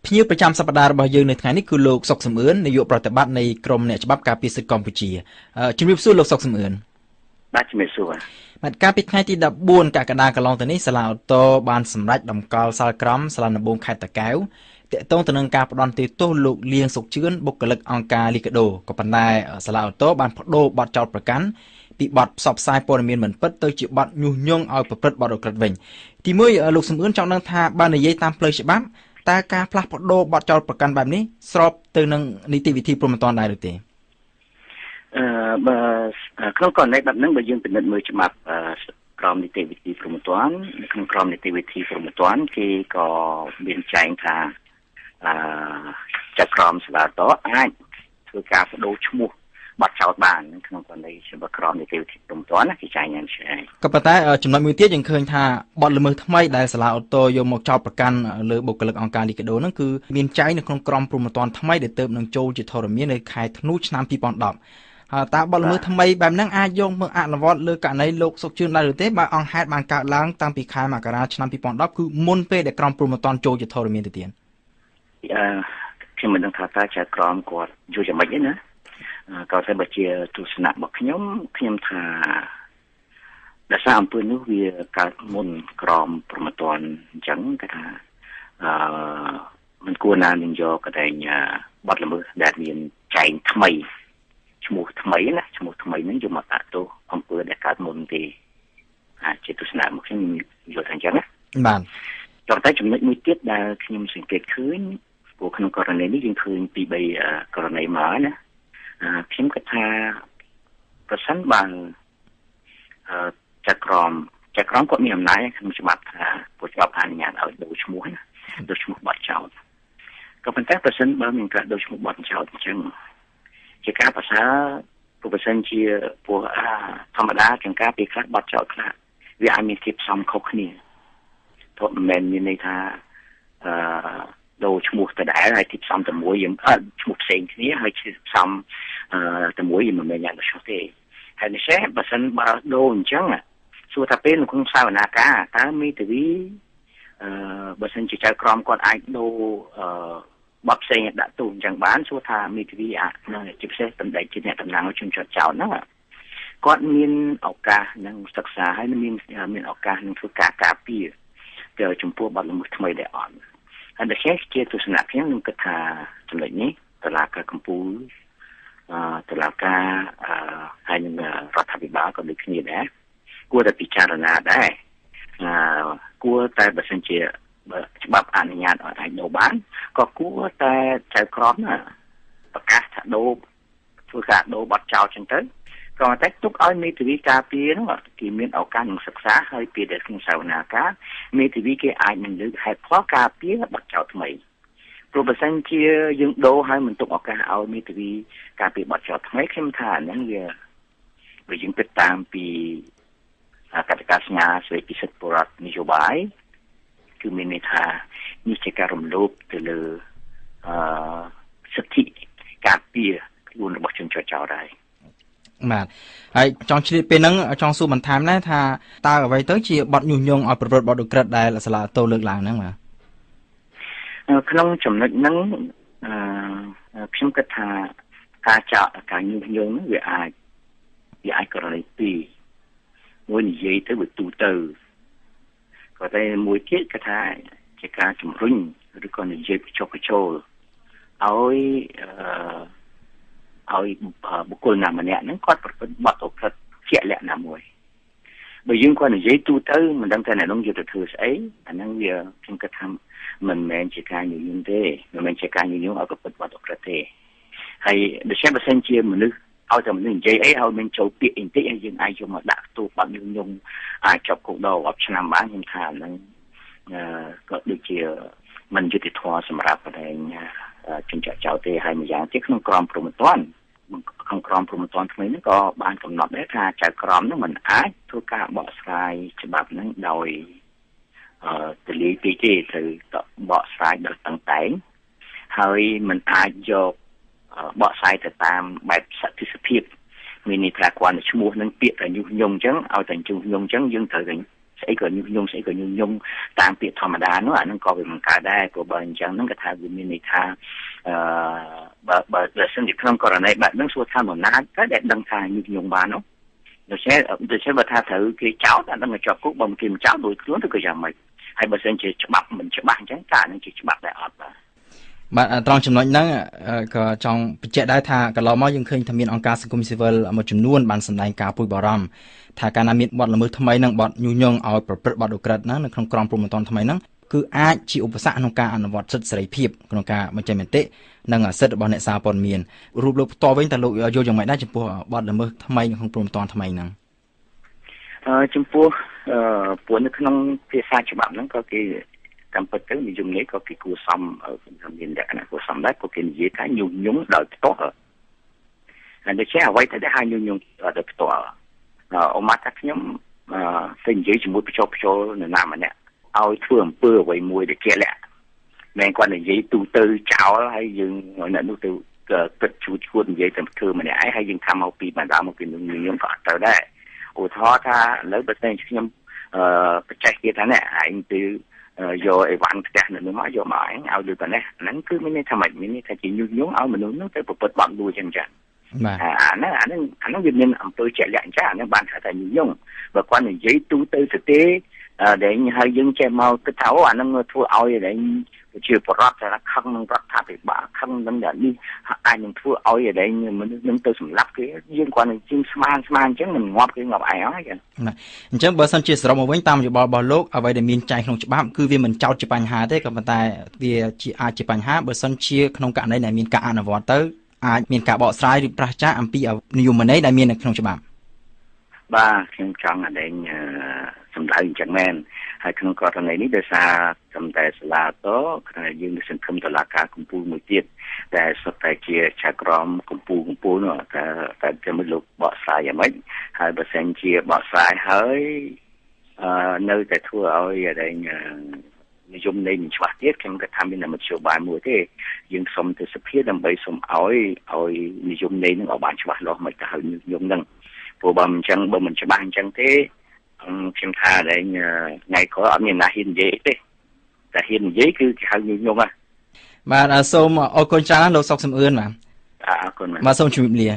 ភ្ញៀវប្រចាំសប្តាហ៍របស់យើងនៅថ្ងៃនេះគឺលោកសុកសំអឿននាយកប្រតិបត្តិនៃក្រមអ្នកច្បាប់ការពារសិទ្ធិកម្ពុជាជំរាបសួរលោកសុកសំអឿនបាទជំរាបសួរបាទកាលពីថ្ងៃទី14កក្កដាកន្លងទៅនេះសាលាឧទ្ធរបានសម្រេចដំកល់សាលក្រមសាលាដំបងខេត្តតាកែវទាក់ទងទៅនឹងការផ្ដន្ទាទោសលោកលៀងសុកជឿនបុគ្គលិកអង្គការលីកាដូក៏ប៉ុន្តែសាលាឧទ្ធរបានបដូរបទចោទប្រកាន់ពីបទផ្សព្វផ្សាយព័ត៌មានមិនពិតទៅជាបទញុះញង់ឲ្យប្រព្រឹត្តបទឧក្រិដ្ឋវិញទីមួយលោកសំអឿនចង់ដឹងថាបាននិយាយតាមផ្លូវច្បាប់តើការផ្លាស់ប្ដូរបទចោទប្រកាន់បែបនេះស្របទៅនឹងនីតិវិធីព្រហ្មទណ្ឌដែរឬទេបើក្នុងករណីបែបហ្នឹងបើយើងពិនិត្យមើលច្បាប់ក្រមនីតិវិធីព្រហ្មទណ្ឌនៅក្នុងក្រមនីតិវិធីព្រហ្មទណ្ឌគេក៏មានចែងថាចក្រមសាលាតអាចធ្វើការបដូរឈ្មោះបាត់ចោតបានក្នុងករណីច្បាប់ក្រមនីតិវិធីព្រហ្មទណ្ឌណាគេចែងយ៉ាងឆ្ងាយក៏ប៉ុន្តែចំណុចមួយទៀតយើងឃើញថាបទល្មើសថ្មីដែលសាលាឧទ្ធរយកមកចោទប្រកាន់លើបុគ្គលិកអង្គការលីកាដូហ្នឹងគឺមានចែងនៅក្នុងក្រមព្រហ្មទណ្ឌថ្មីដែលទើបនឹងចូលជាធរមាននៅខែធ្នូឆ្នាំ2010តើបទល្មើសថ្មីបែបហ្នឹងអាចយកមកអនុវត្តលើករណីលោកសុកជឿនដែរឬទេបើអង្គហេតុបានកើតឡើងតាំងពីខែមករាឆ្នាំ2010គឺមុនពេលដែលក្រមព្រហ្មទណ្ឌចូលជាធរមានទៅទៀតខ្ញុំមិនដឹងថាតើចៅក្រមគាត់យល់យ៉ាងម៉េចទេណាក៏តែបើជាទស្សនៈរបស់ខ្ញុំថាដោយសារអំពើនោះវាកើតមុនក្រមព្រហ្មទណ្ឌអញ្ចឹងគេថាមិនគួរណានឹងយកកដែងបទល្មើសដែលមានចែងថ្មីឈ្មោះថ្មីណាឈ្មោះថ្មីហ្នឹងយកមកដាក់ទោសអំពើដែលកើតមុនទេជាទស្សនៈរបស់ខ្ញុំយល់ថាអញ្ចឹងណាបាទតែចំណុចមួយទៀតដែលខ្ញុំសង្កេតឃើញព្រោះក្នុងករណីនេះយើងឃើញពី3ករណីមកណាខ្ញុំគិតថាប្រសិនបើចក្រមគាត់មានអំណាចក្នុងច្បាប់ថាពួកច្បាប់អនុញ្ញាតឲ្យដូរឈ្មោះណាដូរឈ្មោះបាត់ចោលក៏ប៉ុន្តែប្រសិនបើមានការដូរឈ្មោះបាត់ចោលអញ្ចឹងជាការប្រសើរព្រោះប្រសិនជាពួកធម្មតាជាងការពីខ្លះបាត់ចោលខ្លះវាអាចមានភាពផ្សំខុសគ្នាទោះមិនមែនមានន័យថាដូរឈ្មោះទៅដែរហើយទីផ្សំតែមួយយើងឈ្មោះផ្សេងគ្នាហើយផ្សំតែមួយយើងមិនមែនយ៉ាងនោះទេហើយនេះបើសិនបើដូរអញ្ចឹងសួរថាពេលនៅក្នុងសាវនាការតើមេធាវីបើសិនជាចៅក្រមគាត់អាចដូរបទផ្សេងដាក់ទូអញ្ចឹងបានសួរថាមេធាវីនឹងជាពិសេសតំណែងជាអ្នកតំណាងជនជាប់ចោតហ្នឹងគាត់មានឱកាសនឹងសិក្សាហើយមានឱកាសនឹងធ្វើការការពារទៅចំពោះបទល្មើសថ្មីដែលអត់ហើយដូចជាទស្សនៈខ្ញុំខ្ញុំគិតថាចំណុចនេះតុលាការកំពូលតុលាការហើយនឹងរដ្ឋាភិបាលក៏ដូចគ្នាដែរគួរតែពិចារណាដែរគួរតែបើសិនជាច្បាប់អនុញ្ញាតឲ្យអាចដូរបានក៏គួរតែចៅក្រមប្រកាសថាធ្វើការដូរបទចោលចឹងទៅក៏តែទុកឲ្យមេធាវីការពារនោះគេមានឱកាសនឹងសិក្សាហើយពេលដែលក្នុងសាវនាការមេធាវីគេអាចនឹងលើកហេតុផលការពារបទចោលថ្មីព្រោះបើសិនជាយើងដូរហើយមិនទុកឱកាសឲ្យមេធាវីការពារបទចោលថ្មីខ្ញុំថាហ្នឹងវាយើងគិតតាមពីកតិកាសញ្ញាស្តីពីសិទ្ធិពលរដ្ឋនយោបាយគឺមានន័យថានេះជាការរំលោភទៅលើសិទ្ធិការពារខ្លួនរបស់ជនជាប់ចោតដែរបាទហើយចង់ជ្រាបពេលហ្នឹងចង់សួរបន្ថែមដែរថាតើអ្វីទៅជាបទញុះញង់ឲ្យប្រព្រឹត្តបទឧក្រិដ្ឋដែលសាលាតូលើកឡើងហ្នឹងបាទក្នុងចំណុចហ្នឹងខ្ញុំគិតថាការញុះញង់ហ្នឹងវាអាចករណីពីរមួយនិយាយទៅវាទូទៅក៏តែមួយទៀតគឺថាជាការជំរុញឬក៏និយាយបញ្ចុះបញ្ចូលឲ្យបុគ្គលណាម្នាក់ហ្នឹងគាត់ប្រព្រឹត្តបទឧក្រិដ្ឋជាក់លាក់ណាមួយបើយើងគាត់និយាយទូទៅមិនដឹងថាអ្នកនោះយកទៅធ្វើស្អីអាហ្នឹងវាខ្ញុំគិតថាមិនមែនជាការញុះញង់ទេមិនមែនជាការញុះញង់ឲ្យប្រព្រឹត្តបទឧក្រិដ្ឋទេហើយដូច្នេះបើសិនជាមនុស្សឲ្យតែមនុស្សនិយាយអីឲ្យមានចូលពាក្យបន្តិចហើយយើងអាចយកមកដាក់ទូបទញុះញង់អាចជាប់គុកដល់10ឆ្នាំបានខ្ញុំថាហ្នឹងក៏ដូចជាមិនយុត្តិធម៌សម្រាប់ប្រទេសជនជាប់ចោតទេហើយម្យ៉ាងទៀតក្នុងក្រមព្រហ្មទណ្ឌថ្មីនេះក៏បានកំណត់ដែរថាចៅក្រមនោះមិនអាចធ្វើការបកស្រាយច្បាប់ហ្នឹងដោយទលាយពេកទេត្រូវបកស្រាយដោយតឹងតែងហើយមិនអាចយកបកស្រាយទៅតាមបែបសន្តិភាពមានន័យថាគាត់ឈ្មោះនឹងពាក្យតែញុះញង់អញ្ចឹងឲ្យតែញុះញង់អញ្ចឹងយើងត្រូវតែ ស្អីក៏ញុងតាមពាក្យធម្មតានោះអានឹងក៏វាមិនកើតដែរព្រោះបើអញ្ចឹងហ្នឹងគេថាវាមានន័យថាបើសិនជាក្នុងករណីបែបហ្នឹងសួរថានរណាទៅដែលដឹងថាញុងបាននោះដូច្នេះបើថាត្រូវគេចោទអានឹងជាប់គុកបើមិនគេមិនចោទដោយខ្លួនទៅក៏យ៉ាងម៉េចហើយបើសិនជាច្បាប់មិនច្បាស់អញ្ចឹងតើនឹងជាច្បាប់ដែរអត់បាទត្រង់ចំណុចហ្នឹងក៏ចង់បញ្ជាក់ដែរថាកន្លងមកយើងឃើញថាមានអង្គការសង្គមស៊ីវិលមួយចំនួនបានសម្ដែងការព្រួយបារម្ភថាកាលណាមានបទល្មើសថ្មីហ្នឹងបទញុះញង់ឲ្យប្រព្រឹត្តបទឧក្រិដ្ឋហ្នឹងនៅក្នុងក្រមព្រហ្មទណ្ឌថ្មីហ្នឹងគឺអាចជាឧបសគ្គក្នុងការអនុវត្តសិទ្ធិសេរីភាពក្នុងការបញ្ចេញមតិនិងសិទ្ធិរបស់អ្នកសារព័ត៌មានរូបលោកផ្ទាល់វិញតើលោកយល់យ៉ាងម៉េចដែរចំពោះបទល្មើសថ្មីក្នុងព្រហ្មទណ្ឌថ្មីហ្នឹងចំពោះព្រោះនៅក្នុងភាសាច្បាប់ហ្នឹងក៏គេតាមពិតទៅនិយមនេះក៏គេគួរសមមានលក្ខណៈគួរសមដែរព្រោះគេនិយាយថាញុះញង់ដោយផ្ទាល់ហើយដូច្នេះអ្វីទៅដែលហៅញុះញង់ដោយផ្ទាល់អមថាខ្ញុំទៅនិយាយជាមួយបញ្ចុះបញ្ចូលនរណាម្នាក់ឲ្យធ្វើអំពើអ្វីមួយដែលជាក់លាក់មិនគាត់និយាយទូទៅចោលហើយយើងអ្នកនោះទៅគិតជួតនិយាយតែធ្វើម្នាក់ឯងហើយយើងថាមកពីបណ្ដាមកពីញុះញង់ក៏អត់ទៅដែរឧទាហរណ៍ថាឥឡូវបើតែខ្ញុំបច្ចេកគេថានេះឯងទៅយកអីវ៉ាន់ផ្ទះនៅនោះមកយកមកឯងឲ្យលុយប៉ុណ្ណេះហ្នឹងគឺមានន័យថាម៉េចមានន័យថាជាញុះញង់ឲ្យមនុស្សហ្នឹងទៅប្រព្រឹត្តបទលួចចឹងបាទអាហ្នឹងវាមានអំពើជាក់លាក់អញ្ចឹងអាហ្នឹងបានហៅថាញុះញង់បើគាត់និយាយទូទៅទៅទេដែលហើយយើងចេះមកគិតថាអូអាហ្នឹងធ្វើឲ្យដែលជាបរិបទថាខឹងនឹងរដ្ឋាភិបាលខឹងនឹងនេះអាចនឹងធ្វើឲ្យដែលមនុស្សនឹងទៅសម្លាប់គេយើងគាត់នឹងជិះស្មានអញ្ចឹងមិនងាប់គេងាប់ឯងហើយអញ្ចឹងបើសិនជាសរុបមកវិញតាមយោបល់របស់លោកអ្វីដែលមានចែងក្នុងច្បាប់គឺវាមិនចោទជាបញ្ហាទេក៏ប៉ុន្តែវាជាអាចជាបញ្ហាបើសិនជាក្នុងករណីដែលមានការអនុវត្តទៅអាចមានការបកស្រាយឬប្រឆាំងអំពីនិយមន័យដែលមាននៅក្នុងច្បាប់បាទខ្ញុំចង់ឲ្យសម្ដៅអញ្ចឹងមែនហើយក្នុងករណីនេះដោយសារសំតែសាលាតគឺយើងនឹងសង្ឃឹមតុលាការកំពូលមួយទៀតតែសុទ្ធតែជាចក្រមកំពូលនោះតែចាំលោកបកស្រាយយ៉ាងម៉េចហើយបើសិនជាបកស្រាយហើយនៅតែធ្វើឲ្យដែលនិយមន័យមិនច្បាស់ទៀតខ្ញុំក៏ថាមានតែមធ្យោបាយមួយទេយើងសុំទៅសភាដើម្បីសុំឲ្យនិយមន័យនឹងឲ្យបានច្បាស់លាស់មិនទៅហើយនិយមនឹងព្រោះបើមិនអញ្ចឹងបើមិនច្បាស់អញ្ចឹងទេខ្ញុំថាដែលថ្ងៃក្រោយអត់មានណាហ៊ាននិយាយទេតែហ៊ាននិយាយគឺគេហៅញុះញង់ហ៎បាទសូមអរគុណច្រើនលោកសុកសំអឿនបាទអរគុណបាទសូមជម្រាបលា